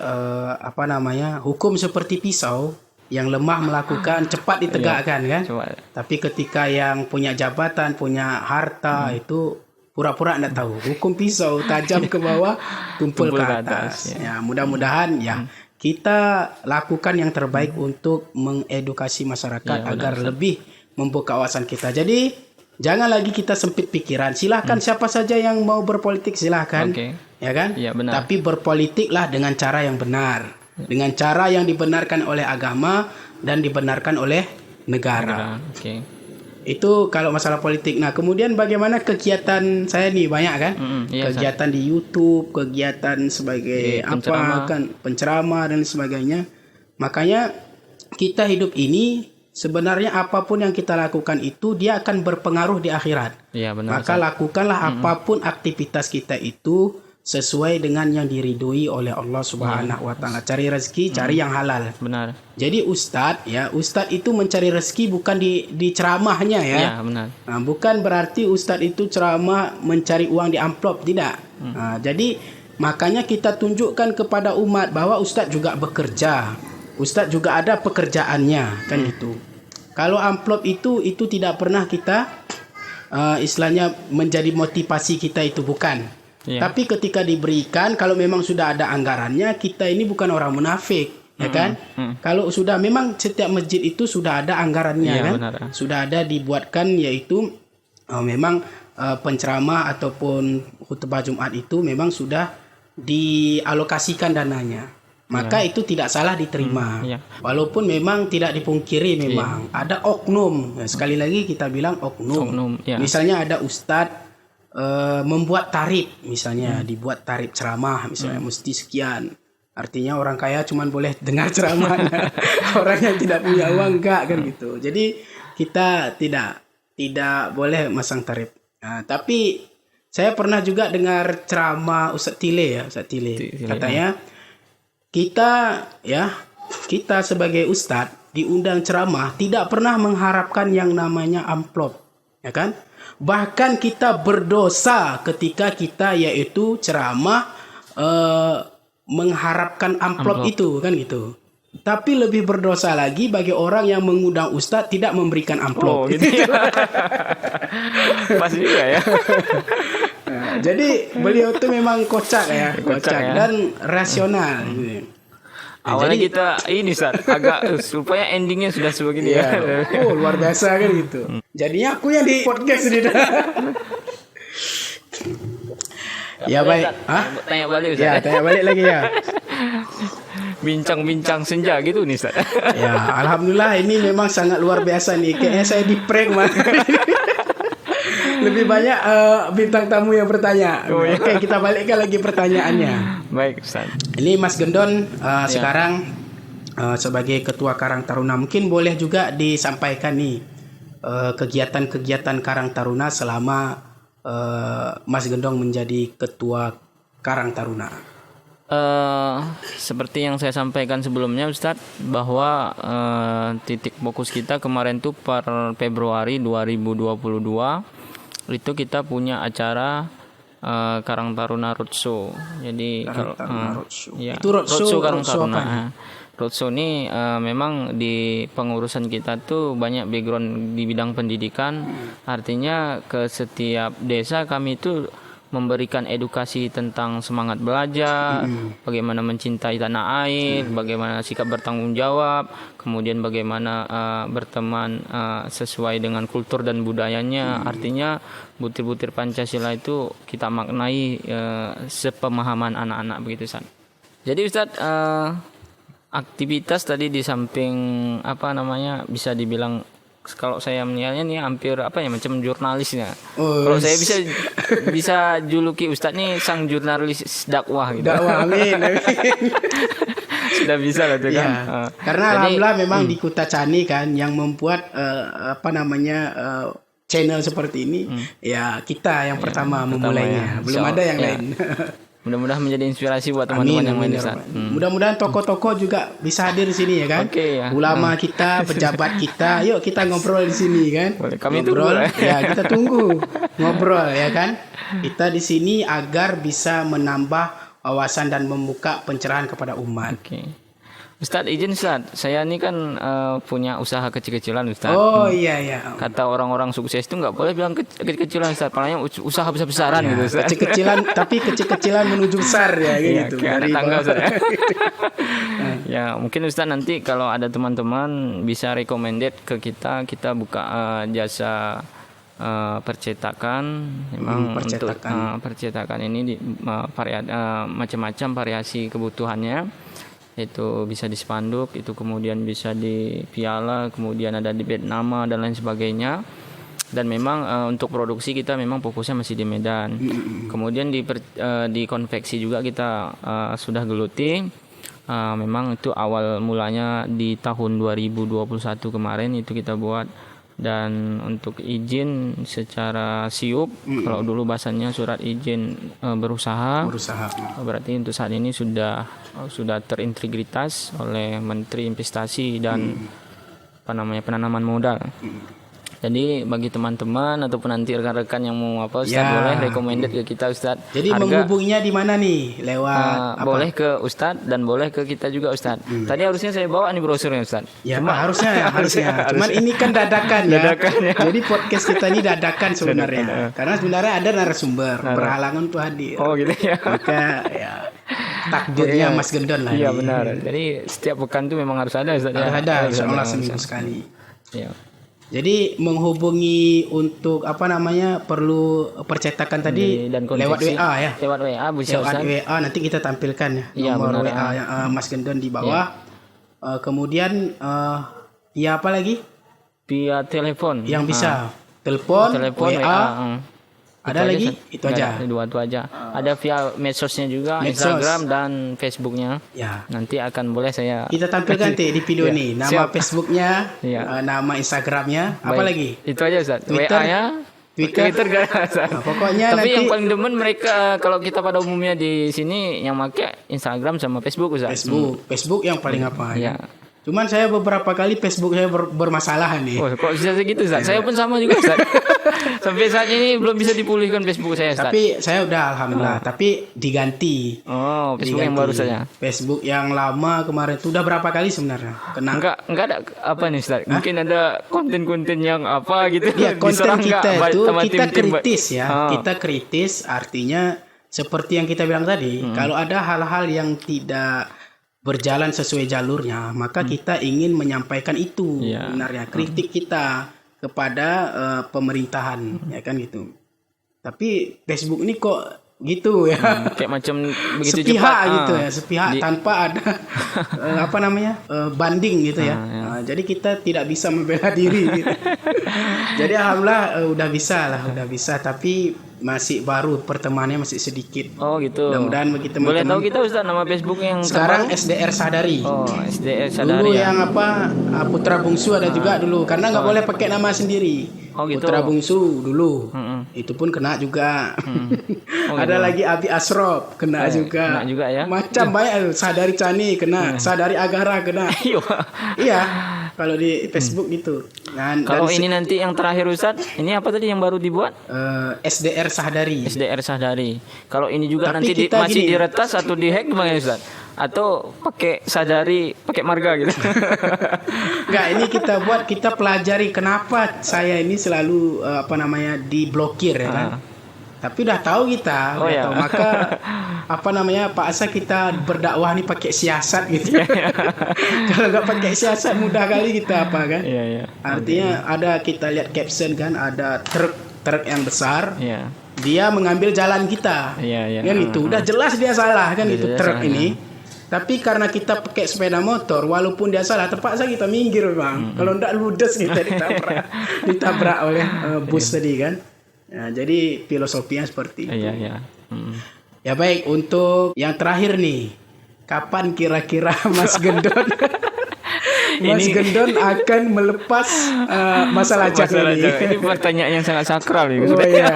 [SPEAKER 2] hukum seperti pisau yang lemah melakukan cepat ditegakkan kan.
[SPEAKER 1] Coba.
[SPEAKER 2] Tapi ketika yang punya jabatan, punya harta itu pura-pura tidak tahu. Hukum pisau tajam ke bawah, tumpul ke atas. Ya, mudah-mudahan kita lakukan yang terbaik untuk mengedukasi masyarakat agar lebih membuka wawasan kita. Jadi jangan lagi kita sempit pikiran. Silahkan siapa saja yang mau berpolitik silahkan, ya kan?
[SPEAKER 1] Ya, benar.
[SPEAKER 2] Tapi berpolitiklah dengan cara yang benar, dengan cara yang dibenarkan oleh agama dan dibenarkan oleh negara. Itu kalau masalah politik. Nah, kemudian bagaimana kegiatan saya nih banyak kan? Kegiatan di YouTube, kegiatan sebagai penceramah dan sebagainya. Makanya kita hidup ini sebenarnya apapun yang kita lakukan itu dia akan berpengaruh di akhirat.
[SPEAKER 1] Iya, benar.
[SPEAKER 2] Maka lakukanlah apapun aktivitas kita itu sesuai dengan yang diridhoi oleh Allah Subhanahu wa taala. Cari rezeki, cari yang halal.
[SPEAKER 1] Benar.
[SPEAKER 2] Jadi ustadz itu mencari rezeki bukan di ceramahnya ya.
[SPEAKER 1] Iya, benar.
[SPEAKER 2] Nah, bukan berarti ustadz itu ceramah mencari uang di amplop, tidak. Nah, jadi makanya kita tunjukkan kepada umat bahwa ustadz juga bekerja. Ustadz juga ada pekerjaannya, kan gitu. Kalau amplop itu tidak pernah kita istilahnya menjadi motivasi kita, itu bukan. Tapi ketika diberikan, kalau memang sudah ada anggarannya, kita ini bukan orang munafik, ya kan? Kalau sudah memang setiap masjid itu sudah ada anggarannya, kan? Benar. Sudah ada dibuatkan, yaitu memang penceramah ataupun khutbah Jumat itu memang sudah dialokasikan dananya. Maka itu tidak salah diterima. Walaupun memang tidak dipungkiri memang ada oknum. Sekali lagi kita bilang oknum. Misalnya ada ustadz membuat tarif, misalnya dibuat tarif ceramah, misalnya mesti sekian. Artinya orang kaya cuma boleh dengar ceramahnya, orang yang tidak punya uang enggak, kan gitu. Jadi kita tidak boleh masang tarif. Nah, tapi saya pernah juga dengar ceramah Ustaz Tile. Katanya kita sebagai ustadz diundang ceramah tidak pernah mengharapkan yang namanya amplop, ya kan? Bahkan kita berdosa ketika kita yaitu ceramah mengharapkan amplop itu, kan gitu. Tapi lebih berdosa lagi bagi orang yang mengundang ustadz tidak memberikan amplop. Gitu.
[SPEAKER 1] Pas juga ya.
[SPEAKER 2] Nah, jadi beliau itu memang kocak dan rasional.
[SPEAKER 1] Awalnya jadi, kita ini agak supaya endingnya sudah sebegini ya.
[SPEAKER 2] Oh, luar biasa kan gitu. Jadinya aku yang di podcast ini. Ya baik.
[SPEAKER 1] Tanya balik Ustaz.
[SPEAKER 2] Ya, tanya balik lagi ya.
[SPEAKER 1] Bincang-bincang senja gitu nih Ustaz.
[SPEAKER 2] Ya, alhamdulillah ini memang sangat luar biasa nih. Kayaknya saya di prank mah. Lebih banyak bintang tamu yang bertanya. Oke, kita balikkan lagi pertanyaannya.
[SPEAKER 1] Baik, Ustaz.
[SPEAKER 2] Ini Mas Gendon sekarang sebagai Ketua Karang Taruna, mungkin boleh juga disampaikan nih kegiatan-kegiatan Karang Taruna selama Mas Gendong menjadi Ketua Karang Taruna.
[SPEAKER 1] Seperti yang saya sampaikan sebelumnya Ustadz, bahwa titik fokus kita kemarin tuh per Februari 2022 itu kita punya acara Karang Taruna Roadshow. Jadi
[SPEAKER 2] itu roadshow
[SPEAKER 1] Karang Taruna. Roadshow ini memang di pengurusan kita tuh banyak background di bidang pendidikan. Artinya ke setiap desa kami itu memberikan edukasi tentang semangat belajar, bagaimana mencintai tanah air, bagaimana sikap bertanggung jawab, kemudian bagaimana berteman sesuai dengan kultur dan budayanya. Artinya butir-butir Pancasila itu kita maknai sepemahaman anak-anak begitu Ustaz. Jadi Ustaz, aktivitas tadi di samping bisa dibilang, kalau saya melihatnya nih hampir macam jurnalisnya. Kalau saya bisa juluki Ustadz nih sang jurnalis dakwah gitu.
[SPEAKER 2] Dakwah, amin.
[SPEAKER 1] Sudah bisa lah tuh kan.
[SPEAKER 2] Karena alhamdulillah memang di Kuta Cani kan yang membuat channel seperti ini ya kita yang pertama memulainya. Belum ada yang lain.
[SPEAKER 1] Mudah-mudahan menjadi inspirasi buat teman-teman yang main Ustaz.
[SPEAKER 2] Mudah-mudahan tokoh-tokoh juga bisa hadir di sini ya kan.
[SPEAKER 1] Oke, ya.
[SPEAKER 2] Ulama kita, pejabat kita, yuk kita ngobrol di sini kan.
[SPEAKER 1] Boleh, kami
[SPEAKER 2] ngobrol,
[SPEAKER 1] tunggu.
[SPEAKER 2] ya kita tunggu ngobrol ya kan. Kita di sini agar bisa menambah wawasan dan membuka pencerahan kepada umat.
[SPEAKER 1] Oke. Ustaz, izin Ustaz, saya ini kan punya usaha kecil-kecilan Ustaz.
[SPEAKER 2] Oh iya.
[SPEAKER 1] Kata orang-orang sukses itu nggak boleh bilang kecil-kecilan Ustaz, palanya usaha besar-besaran gitu Ustaz.
[SPEAKER 2] Kecil-kecilan tapi kecil-kecilan menuju besar ya gitu.
[SPEAKER 1] Kayak anak tangga
[SPEAKER 2] bawah.
[SPEAKER 1] Ustaz. Ya, mungkin Ustaz nanti kalau ada teman-teman bisa recommended ke kita buka jasa percetakan. Memang
[SPEAKER 2] percetakan.
[SPEAKER 1] untuk percetakan ini macam-macam variasi kebutuhannya. Itu bisa di spanduk, itu kemudian bisa di piala, kemudian ada di bed nama dan lain sebagainya. Dan memang untuk produksi kita memang fokusnya masih di Medan. Kemudian di konveksi juga kita sudah geluti. Memang itu awal mulanya di tahun 2021 kemarin itu kita buat. Dan untuk izin secara siup, kalau dulu bahasanya surat izin berusaha, berarti untuk saat ini sudah terintegritas oleh Menteri Investasi dan penanaman modal. Jadi bagi teman-teman ataupun nanti rekan-rekan yang mau Ustaz boleh recommended ke kita Ustaz.
[SPEAKER 2] Jadi menghubunginya di mana nih? Lewat
[SPEAKER 1] boleh ke Ustaz dan boleh ke kita juga Ustaz. Tadi harusnya saya bawa nih brosurnya Ustaz.
[SPEAKER 2] Ya, harusnya. Cuman ini kan dadakan ya. Jadi podcast kita ini dadakan sebenarnya. Karena sebenarnya ada narasumber berhalangan untuk hadir.
[SPEAKER 1] Oh gitu ya.
[SPEAKER 2] Maka ya takdirnya Mas Gendon lah.
[SPEAKER 1] Iya benar. Jadi setiap pekan tuh memang harus ada Ustaz.
[SPEAKER 2] Harus ada, insyaallah seminggu sekali.
[SPEAKER 1] Iya.
[SPEAKER 2] Jadi menghubungi untuk perlu percetakan tadi
[SPEAKER 1] dan
[SPEAKER 2] lewat WA ya.
[SPEAKER 1] Lewat WA bisa
[SPEAKER 2] Lewat
[SPEAKER 1] Ustaz.
[SPEAKER 2] WA nanti kita tampilkan
[SPEAKER 1] ya.
[SPEAKER 2] Nomor
[SPEAKER 1] Benar,
[SPEAKER 2] WA Mas Gendon di bawah. Kemudian via apa lagi?
[SPEAKER 1] Via telepon.
[SPEAKER 2] Yang bisa telepon, WA. Ada lagi? Itu aja.
[SPEAKER 1] Dua itu aja. Ada via medsosnya juga, Instagram dan Facebooknya.
[SPEAKER 2] Ya.
[SPEAKER 1] Nanti akan boleh saya.
[SPEAKER 2] Kita tampilkan di video ini. Nama Facebooknya, nama Instagramnya, apa lagi?
[SPEAKER 1] Itu aja Ustaz.
[SPEAKER 2] Twitter?
[SPEAKER 1] WA-nya. Twitter gak ada.
[SPEAKER 2] Pokoknya
[SPEAKER 1] tapi
[SPEAKER 2] nanti
[SPEAKER 1] yang paling demen mereka kalau kita pada umumnya di sini yang pakai Instagram sama Facebook Ustaz.
[SPEAKER 2] Facebook yang paling apa?
[SPEAKER 1] Iya.
[SPEAKER 2] Cuman saya beberapa kali Facebook saya bermasalah nih.
[SPEAKER 1] Oh, kok bisa segitu Ustaz? Saya pun sama juga Ustaz. Sampai saat ini belum bisa dipulihkan Facebook saya Ustaz.
[SPEAKER 2] Tapi saya udah alhamdulillah, tapi diganti.
[SPEAKER 1] Oh, Facebook yang baru saja.
[SPEAKER 2] Facebook yang lama kemarin itu udah berapa kali sebenarnya? Kena.
[SPEAKER 1] Enggak ada apa nih Ustaz? Mungkin ada konten-konten yang apa gitu.
[SPEAKER 2] Ya, konten kita itu kita kritis ya.
[SPEAKER 1] Oh.
[SPEAKER 2] Kita kritis artinya seperti yang kita bilang tadi, kalau ada hal-hal yang tidak berjalan sesuai jalurnya, maka kita ingin menyampaikan itu sebenarnya kritik kita kepada pemerintahan ya kan gitu. Tapi Facebook ini kok gitu ya.
[SPEAKER 1] Kayak macam begitu
[SPEAKER 2] sepihak
[SPEAKER 1] cepat
[SPEAKER 2] gitu ya, sepihak tanpa ada banding gitu ya. Jadi kita tidak bisa membela diri gitu. Jadi alhamdulillah udah bisa tapi masih baru, pertemanannya masih sedikit.
[SPEAKER 1] Oh gitu.
[SPEAKER 2] Mudah-mudahan bagi teman-teman.
[SPEAKER 1] Boleh tahu kita Ustaz nama Facebook yang
[SPEAKER 2] sekarang
[SPEAKER 1] terbaru?
[SPEAKER 2] SDR Sadari.
[SPEAKER 1] Oh, SDR Sadari.
[SPEAKER 2] Dulu
[SPEAKER 1] ya.
[SPEAKER 2] yang Putra Bungsu ada juga dulu, karena nggak boleh pakai nama sendiri.
[SPEAKER 1] Oh gitu.
[SPEAKER 2] Putra Bungsu dulu. Itu pun kena juga. Ada lagi Abi Asrop kena juga.
[SPEAKER 1] Kena juga ya.
[SPEAKER 2] Macam banyak. Sadari Cani kena, Sadari Agara kena. Iya. Kalau di Facebook gitu.
[SPEAKER 1] Kalau ini nanti yang terakhir Ustaz, ini apa tadi yang baru dibuat?
[SPEAKER 2] SDR Sahdari.
[SPEAKER 1] SDR Sahdari. Kalau ini juga
[SPEAKER 2] Tapi
[SPEAKER 1] nanti masih diretas atau dihack gimana Ustaz? Atau pakai Sahdari, pakai marga gitu?
[SPEAKER 2] Enggak, ini kita pelajari kenapa saya ini selalu diblokir ya kan. Tapi udah tahu kita, tahu. Maka Pak Asa kita berdakwah nih pakai siasat gitu. Kalau nggak pakai siasat mudah kali kita kan. Artinya ada kita lihat caption kan, ada truk yang besar. Dia mengambil jalan kita. Kan itu udah jelas dia salah kan itu truk ini. Tapi karena kita pakai sepeda motor, walaupun dia salah, terpaksa kita minggir bang. Kalau ndak ludes kita ditabrak oleh bus tadi kan. Ya, jadi filosofinya seperti itu. Ya baik, untuk yang terakhir nih, kapan kira-kira Mas Gendon Mas Gendon akan melepas masalah
[SPEAKER 1] Masalah
[SPEAKER 2] ini.
[SPEAKER 1] jangan. Ini pertanyaan yang sangat sakral ya.
[SPEAKER 2] Oh iya.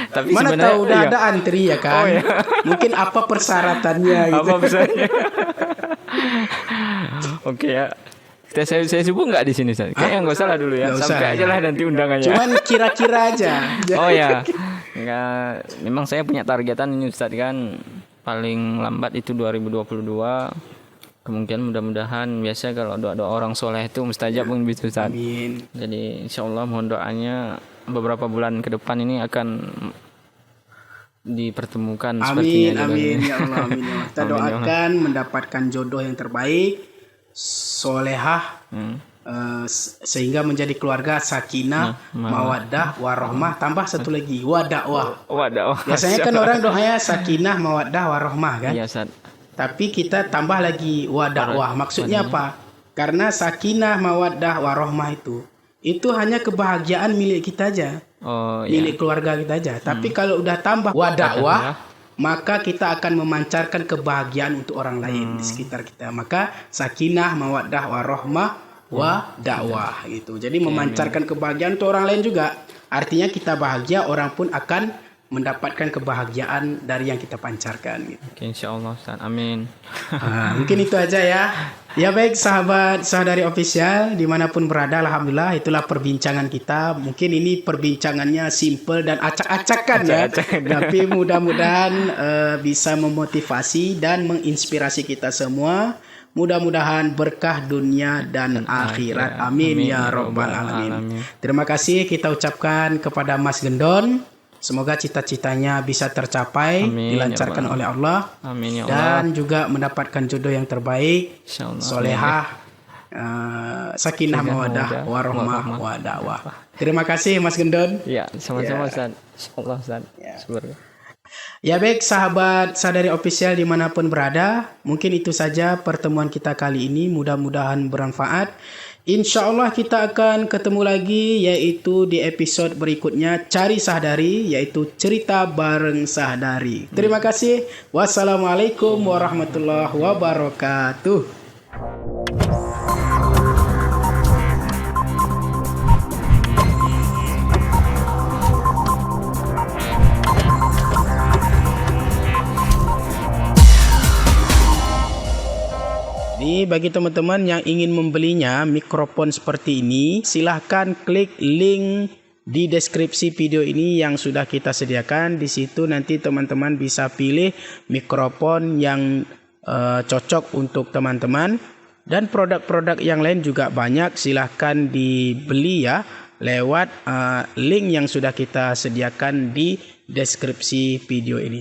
[SPEAKER 1] Tapi
[SPEAKER 2] Mana
[SPEAKER 1] sebenarnya
[SPEAKER 2] tahu udah
[SPEAKER 1] iya.
[SPEAKER 2] ada antri ya kan?
[SPEAKER 1] Oh, iya.
[SPEAKER 2] Mungkin apa persyaratannya gitu.
[SPEAKER 1] Apa misalnya? Oke ya. Saya sebut nggak di sini Ustaz? Kayaknya nggak salah dulu ya.
[SPEAKER 2] Nggak usah,
[SPEAKER 1] Sampai aja
[SPEAKER 2] ya.
[SPEAKER 1] lah nanti undangannya.
[SPEAKER 2] Cuman kira-kira aja.
[SPEAKER 1] Oh ya. Nggak, memang saya punya targetan ini Ustaz kan paling lambat itu 2022. Kemungkinan mudah-mudahan biasa kalau doa-doa orang soleh itu mustajab pun bisa Ustaz.
[SPEAKER 2] Amin.
[SPEAKER 1] Jadi insyaallah mohon doanya beberapa bulan ke depan ini akan dipertemukan
[SPEAKER 2] Amin,
[SPEAKER 1] sepertinya.
[SPEAKER 2] amin ya Allah, amin ya Allah. Kita
[SPEAKER 1] Amin, ya Allah.
[SPEAKER 2] doakan mendapatkan jodoh yang terbaik, solehah, sehingga menjadi keluarga sakinah, mawaddah, warohmah. Tambah satu lagi, wadakwah.
[SPEAKER 1] Waduh.
[SPEAKER 2] Biasanya kan orang doanya sakinah, mawaddah, warohmah kan.
[SPEAKER 1] Iya Ustaz.
[SPEAKER 2] Tapi kita tambah lagi wadakwah. Maksudnya apa? Karena sakinah, mawaddah, warohmah itu hanya kebahagiaan milik kita aja.
[SPEAKER 1] Oh iya.
[SPEAKER 2] Milik keluarga kita aja. Tapi kalau udah tambah wadakwah, maka kita akan memancarkan kebahagiaan untuk orang lain di sekitar kita. Maka sakinah, mawaddah, warohmah, wa dakwah gitu. Jadi memancarkan kebahagiaan untuk orang lain juga. Artinya kita bahagia, orang pun akan mendapatkan kebahagiaan dari yang kita pancarkan gitu.
[SPEAKER 1] Oke, insyaallah Ustaz. Amin.
[SPEAKER 2] Mungkin itu aja ya. Ya baik sahabat Sahdari Official dimanapun berada, alhamdulillah itulah perbincangan kita. Mungkin ini perbincangannya simple dan acak-acakan ya. Tapi mudah-mudahan bisa memotivasi dan menginspirasi kita semua. Mudah-mudahan berkah dunia dan akhirat. Amin ya rabbal alamin. Terima kasih kita ucapkan kepada Mas Gendon. Semoga cita-citanya bisa tercapai,
[SPEAKER 1] Amin,
[SPEAKER 2] dilancarkan
[SPEAKER 1] ya
[SPEAKER 2] oleh Allah,
[SPEAKER 1] Amin ya Allah.
[SPEAKER 2] dan juga mendapatkan jodoh yang terbaik,
[SPEAKER 1] Insyaallah.
[SPEAKER 2] solehah, sakinah, mawadah, warohmah, wadakwah. Terima kasih Mas Gendon.
[SPEAKER 1] Ya, sama-sama Ustaz. Insyaallah Ustaz. Syukur.
[SPEAKER 2] Ya baik sahabat Sahdari Official dimanapun berada, mungkin itu saja pertemuan kita kali ini, mudah-mudahan bermanfaat. Insya Allah kita akan ketemu lagi yaitu di episode berikutnya Cari Sahdari, yaitu cerita bareng Sahdari. Terima kasih. Wassalamualaikum warahmatullahi wabarakatuh. Ini bagi teman-teman yang ingin membelinya mikrofon seperti ini, silahkan klik link di deskripsi video ini yang sudah kita sediakan. Di situ nanti teman-teman bisa pilih mikrofon yang cocok untuk teman-teman, dan produk-produk yang lain juga banyak. Silahkan dibeli ya lewat link yang sudah kita sediakan di deskripsi video ini.